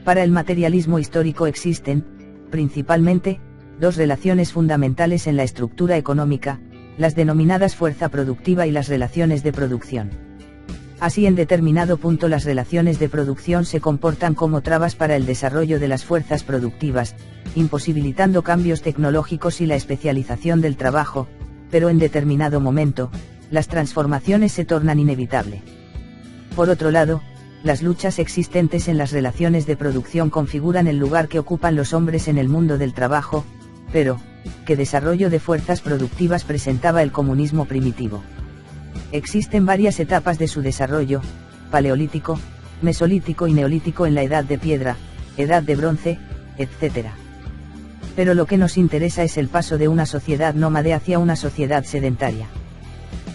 Para el materialismo histórico existen, principalmente, dos relaciones fundamentales en la estructura económica, las denominadas fuerza productiva y las relaciones de producción. Así, en determinado punto las relaciones de producción se comportan como trabas para el desarrollo de las fuerzas productivas, imposibilitando cambios tecnológicos y la especialización del trabajo, pero en determinado momento, las transformaciones se tornan inevitables. Por otro lado, las luchas existentes en las relaciones de producción configuran el lugar que ocupan los hombres en el mundo del trabajo, pero, ¿qué desarrollo de fuerzas productivas presentaba el comunismo primitivo? Existen varias etapas de su desarrollo: paleolítico, mesolítico y neolítico en la edad de piedra, edad de bronce, etc. Pero lo que nos interesa es el paso de una sociedad nómade hacia una sociedad sedentaria.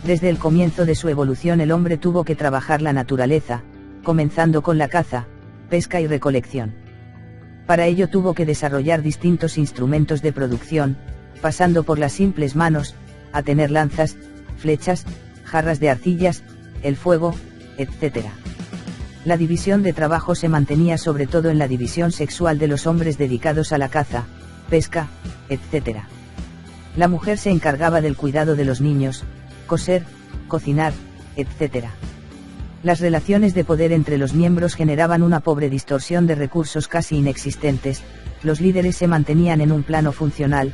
Desde el comienzo de su evolución el hombre tuvo que trabajar la naturaleza, comenzando con la caza, pesca y recolección. Para ello tuvo que desarrollar distintos instrumentos de producción, pasando por las simples manos, a tener lanzas, flechas, jarras de arcillas, el fuego, etc. La división de trabajo se mantenía sobre todo en la división sexual de los hombres dedicados a la caza, pesca, etc. La mujer se encargaba del cuidado de los niños, coser, cocinar, etc. Las relaciones de poder entre los miembros generaban una pobre distorsión de recursos casi inexistentes. Los líderes se mantenían en un plano funcional,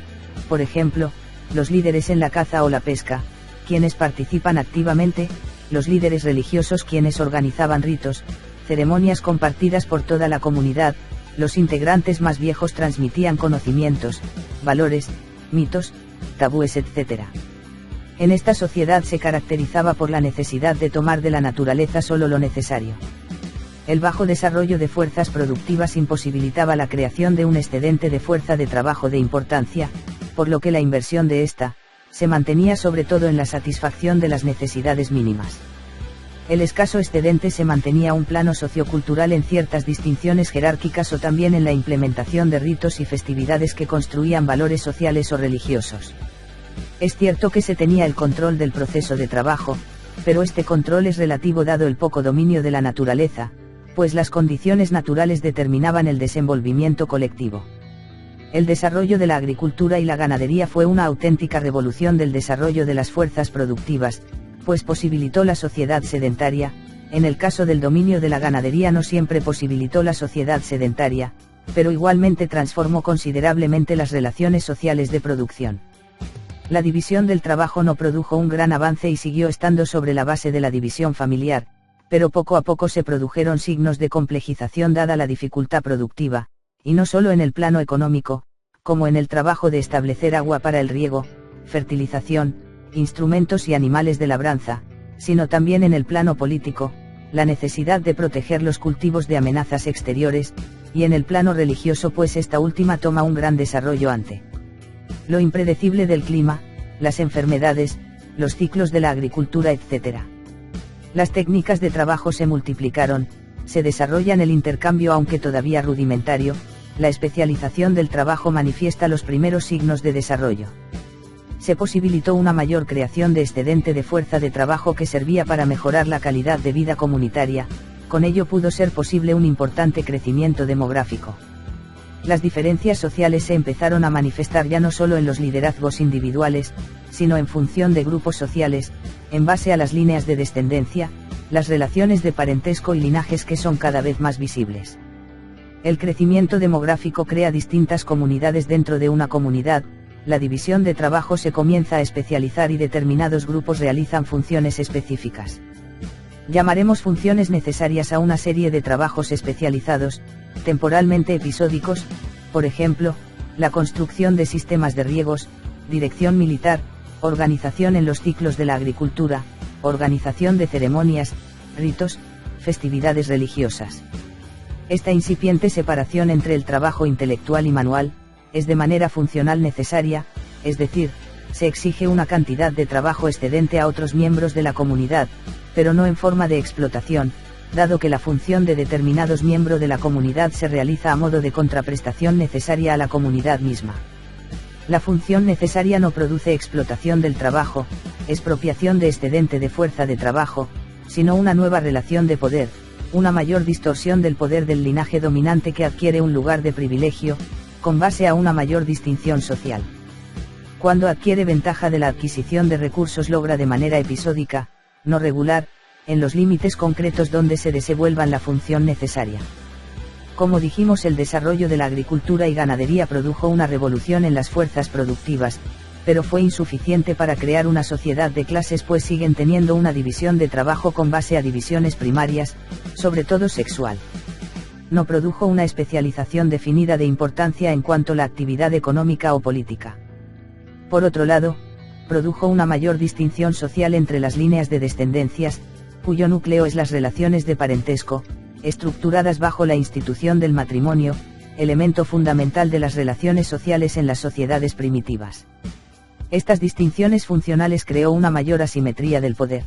por ejemplo, los líderes en la caza o la pesca, quienes participan activamente, los líderes religiosos quienes organizaban ritos, ceremonias compartidas por toda la comunidad, los integrantes más viejos transmitían conocimientos, valores, mitos, tabúes, etc. En esta sociedad se caracterizaba por la necesidad de tomar de la naturaleza solo lo necesario. El bajo desarrollo de fuerzas productivas imposibilitaba la creación de un excedente de fuerza de trabajo de importancia, por lo que la inversión de esta se mantenía sobre todo en la satisfacción de las necesidades mínimas. El escaso excedente se mantenía a un plano sociocultural en ciertas distinciones jerárquicas o también en la implementación de ritos y festividades que construían valores sociales o religiosos. Es cierto que se tenía el control del proceso de trabajo, pero este control es relativo dado el poco dominio de la naturaleza, pues las condiciones naturales determinaban el desenvolvimiento colectivo. El desarrollo de la agricultura y la ganadería fue una auténtica revolución del desarrollo de las fuerzas productivas, pues posibilitó la sociedad sedentaria. En el caso del dominio de la ganadería no siempre posibilitó la sociedad sedentaria, pero igualmente transformó considerablemente las relaciones sociales de producción. La división del trabajo no produjo un gran avance y siguió estando sobre la base de la división familiar, pero poco a poco se produjeron signos de complejización dada la dificultad productiva, y no solo en el plano económico, como en el trabajo de establecer agua para el riego, fertilización, instrumentos y animales de labranza, sino también en el plano político, la necesidad de proteger los cultivos de amenazas exteriores, y en el plano religioso pues esta última toma un gran desarrollo ante lo impredecible del clima, las enfermedades, los ciclos de la agricultura, etc. Las técnicas de trabajo se multiplicaron, se desarrollan el intercambio aunque todavía rudimentario, la especialización del trabajo manifiesta los primeros signos de desarrollo. Se posibilitó una mayor creación de excedente de fuerza de trabajo que servía para mejorar la calidad de vida comunitaria, con ello pudo ser posible un importante crecimiento demográfico. Las diferencias sociales se empezaron a manifestar ya no solo en los liderazgos individuales, sino en función de grupos sociales, en base a las líneas de descendencia, las relaciones de parentesco y linajes que son cada vez más visibles. El crecimiento demográfico crea distintas comunidades dentro de una comunidad, la división de trabajo se comienza a especializar y determinados grupos realizan funciones específicas. Llamaremos funciones necesarias a una serie de trabajos especializados, temporalmente episódicos, por ejemplo, la construcción de sistemas de riegos, dirección militar, organización en los ciclos de la agricultura, organización de ceremonias, ritos, festividades religiosas. Esta incipiente separación entre el trabajo intelectual y manual, es de manera funcional necesaria, es decir, se exige una cantidad de trabajo excedente a otros miembros de la comunidad, pero no en forma de explotación, dado que la función de determinados miembros de la comunidad se realiza a modo de contraprestación necesaria a la comunidad misma. La función necesaria no produce explotación del trabajo, expropiación de excedente de fuerza de trabajo, sino una nueva relación de poder, una mayor distorsión del poder del linaje dominante que adquiere un lugar de privilegio, con base a una mayor distinción social. Cuando adquiere ventaja de la adquisición de recursos logra de manera episódica, no regular, en los límites concretos donde se desenvuelvan la función necesaria. Como dijimos, el desarrollo de la agricultura y ganadería produjo una revolución en las fuerzas productivas, pero fue insuficiente para crear una sociedad de clases, pues siguen teniendo una división de trabajo con base a divisiones primarias, sobre todo sexual. No produjo una especialización definida de importancia en cuanto a la actividad económica o política. Por otro lado, produjo una mayor distinción social entre las líneas de descendencias, cuyo núcleo es las relaciones de parentesco, estructuradas bajo la institución del matrimonio, elemento fundamental de las relaciones sociales en las sociedades primitivas. Estas distinciones funcionales creó una mayor asimetría del poder.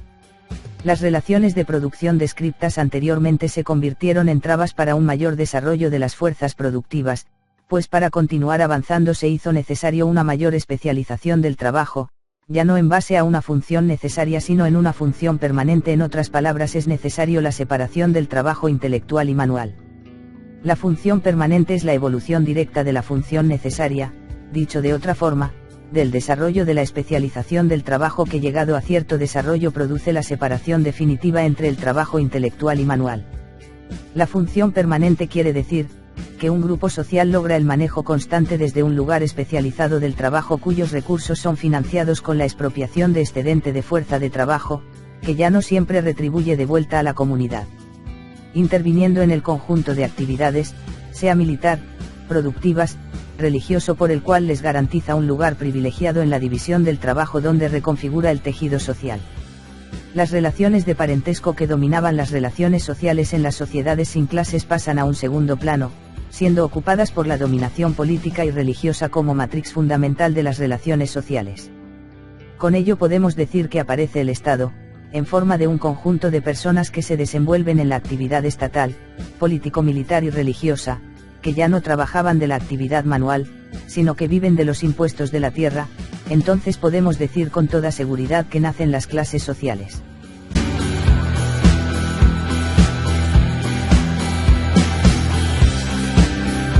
Las relaciones de producción descritas anteriormente se convirtieron en trabas para un mayor desarrollo de las fuerzas productivas, pues para continuar avanzando se hizo necesario una mayor especialización del trabajo, ya no en base a una función necesaria sino en una función permanente. En otras palabras, es necesario la separación del trabajo intelectual y manual. La función permanente es la evolución directa de la función necesaria, dicho de otra forma, del desarrollo de la especialización del trabajo que, llegado a cierto desarrollo, produce la separación definitiva entre el trabajo intelectual y manual. La función permanente quiere decir, que un grupo social logra el manejo constante desde un lugar especializado del trabajo cuyos recursos son financiados con la expropiación de excedente de fuerza de trabajo, que ya no siempre retribuye de vuelta a la comunidad. Interviniendo en el conjunto de actividades, sea militar, productivas, religioso, por el cual les garantiza un lugar privilegiado en la división del trabajo donde reconfigura el tejido social. Las relaciones de parentesco que dominaban las relaciones sociales en las sociedades sin clases pasan a un segundo plano, siendo ocupadas por la dominación política y religiosa como matriz fundamental de las relaciones sociales. Con ello podemos decir que aparece el Estado, en forma de un conjunto de personas que se desenvuelven en la actividad estatal, político-militar y religiosa, que ya no trabajaban de la actividad manual, sino que viven de los impuestos de la tierra. Entonces podemos decir con toda seguridad que nacen las clases sociales.